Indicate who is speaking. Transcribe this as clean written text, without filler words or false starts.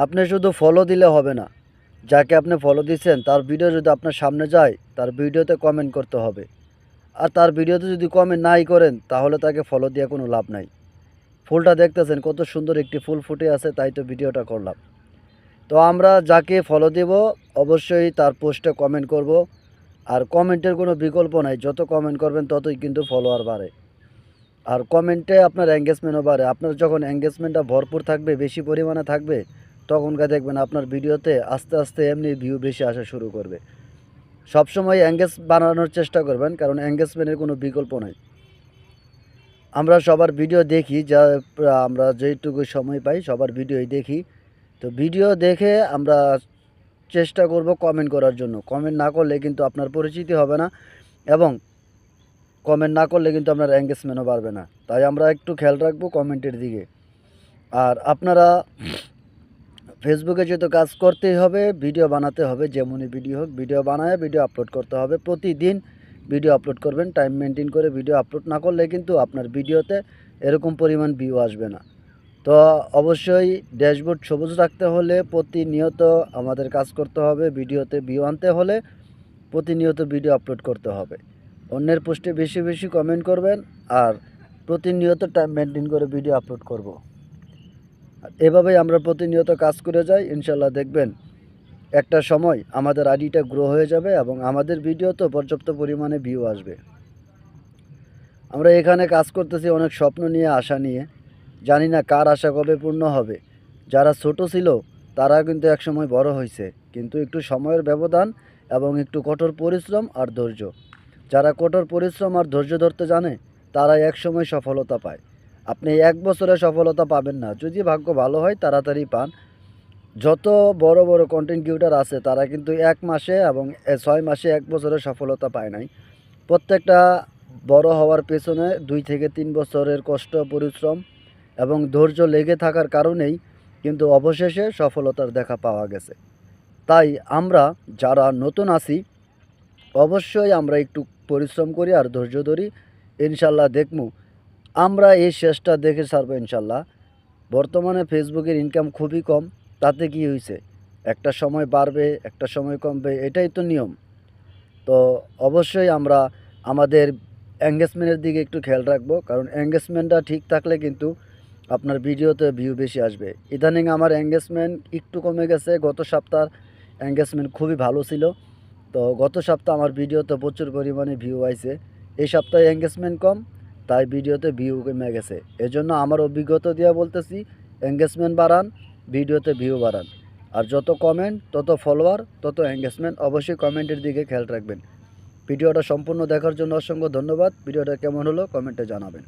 Speaker 1: আপনি শুধু ফলো দিলে হবে না। যাকে আপনি ফলো দিচ্ছেন তার ভিডিও যদি আপনার সামনে যায়, তার ভিডিওতে কমেন্ট করতে হবে। আর তার ভিডিওতে যদি কমেন্ট নাই করেন তাহলে তাকে ফলো দিয়ে কোনো লাভ নাই। ফুলটা দেখতেছেন কত সুন্দর একটি ফুল ফুটে আছে, তাই তো ভিডিওটা করলাম। তো আমরা যাকে ফলো দেব অবশ্যই তার পোস্টে কমেন্ট করব। আর কমেন্টের কোনো বিকল্প নাই, যত কমেন্ট করবেন ততই কিন্তু ফলোয়ার বাড়ে। আর কমেন্টে আপনার এঙ্গেজমেন্টও বাড়ে। আপনার যখন এঙ্গেজমেন্টটা ভরপুর থাকবে, বেশি পরিমাণে থাকবে, তখনকার দেখবেন আপনার ভিডিওতে আস্তে আস্তে এমনি ভিউ বেশি আসা শুরু করবে। সবসময় এঙ্গেজ বানানোর চেষ্টা করবেন, কারণ এঙ্গেজমেন্টের কোনো বিকল্প নাই। আমরা সবার ভিডিও দেখি, যা আমরা যেইটুকু সময় পাই সবার ভিডিওই দেখি। তো ভিডিও দেখে আমরা চেষ্টা করব কমেন্ট করার জন্য। কমেন্ট না করলে কিন্তু আপনার পরিচিতি হবে না, এবং কমেন্ট না করলে কিন্তু আপনার এঙ্গেজমেন্টও বাড়বে না। তাই আমরা একটু খেয়াল রাখবো কমেন্টের দিকে। আর আপনারা ফেসবুকে যেহেতু কাজ করতেই হবে, ভিডিও বানাতে হবে, যেমনই ভিডিও হোক ভিডিও বানায় ভিডিও আপলোড করতে হবে। প্রতিদিন ভিডিও আপলোড করবেন, টাইম মেনটেন করে। ভিডিও আপলোড না করলে কিন্তু আপনার ভিডিওতে এরকম পরিমাণ ভিউ আসবে না। তো অবশ্যই ড্যাশবোর্ড সবুজ রাখতে হলে প্রতিনিয়ত আমাদের কাজ করতে হবে। ভিডিওতে ভিউ আনতে হলে প্রতিনিয়ত ভিডিও আপলোড করতে হবে। অন্যের পোস্টে বেশি বেশি কমেন্ট করবেন, আর প্রতিনিয়ত টাইম মেনটেন করে ভিডিও আপলোড করব। এভাবেই আমরা প্রতিনিয়ত কাজ করে যাই, ইনশাল্লাহ দেখবেন একটা সময় আমাদের আইডিটা গ্রো হয়ে যাবে এবং আমাদের ভিডিওতেও পর্যাপ্ত পরিমাণে ভিউ আসবে। আমরা এখানে কাজ করতেছি অনেক স্বপ্ন নিয়ে, আশা নিয়ে। জানি না কার আশা কবে পূর্ণ হবে। যারা ছোট ছিল তারা কিন্তু একসময় বড় হয়েছে, কিন্তু একটু সময়ের ব্যবধান এবং একটু কঠোর পরিশ্রম আর ধৈর্য। যারা কঠোর পরিশ্রম আর ধৈর্য ধরতে জানে তারাই একসময় সফলতা পায়। আপনি এক বছরে সফলতা পাবেন না, যদি ভাগ্য ভালো হয় তাড়াতাড়ি পান। যত বড় বড় কন্টেন্ট ক্রিয়েটর আছে তারা কিন্তু 1 মাসে এবং 6 মাসে 1 বছরে সফলতা পায় নাই। প্রত্যেকটা বড় হওয়ার পেছনে 2 থেকে 3 বছরের কষ্ট, পরিশ্রম এবং ধৈর্য লেগে থাকার কারণেই কিন্তু অবশেষে সফলতার দেখা পাওয়া গেছে। তাই আমরা যারা নতুন আছি অবশ্যই আমরা একটু পরিশ্রম করি আর ধৈর্য ধরি। ইনশাল্লাহ দেখমু আমরা এই শেষটা দেখে ছাড়বো ইনশাল্লাহ। বর্তমানে ফেসবুকের ইনকাম খুবই কম, তাতে কি হয়েছে? একটা সময় বাড়বে, একটা সময় কমবে, এটাই তো নিয়ম। তো অবশ্যই আমরা আমাদের এঙ্গেজমেন্টের দিকে একটু খেয়াল রাখবো, কারণ এঙ্গেজমেন্টটা ঠিক থাকলে কিন্তু আপনার ভিডিওতে ভিউ বেশি আসবে। ইদানিং আমার এঙ্গেজমেন্ট একটু কমে গেছে। গত সপ্তাহ এঙ্গেজমেন্ট খুবই ভালো ছিল। তো গত সপ্তাহ আমার ভিডিওতে প্রচুর পরিমাণে ভিউ আইছে। এই সপ্তাহে এঙ্গেজমেন্ট কম, তাই ভিডিওতে ভিউ কমে গেছে। এজন্য আমার অভিজ্ঞতা দিয়ে বলতেছি, এঙ্গেজমেন্ট বাড়ান, ভিডিওতে ভিউ বাড়ান। আর যত কমেন্ট তত ফলোয়ার তত এঙ্গেজমেন্ট। অবশ্যই কমেন্টের দিকে খেয়াল রাখবেন। ভিডিওটা সম্পূর্ণ দেখার জন্য অসংখ্য ধন্যবাদ। ভিডিওটা কেমন হলো কমেন্টে জানাবেন।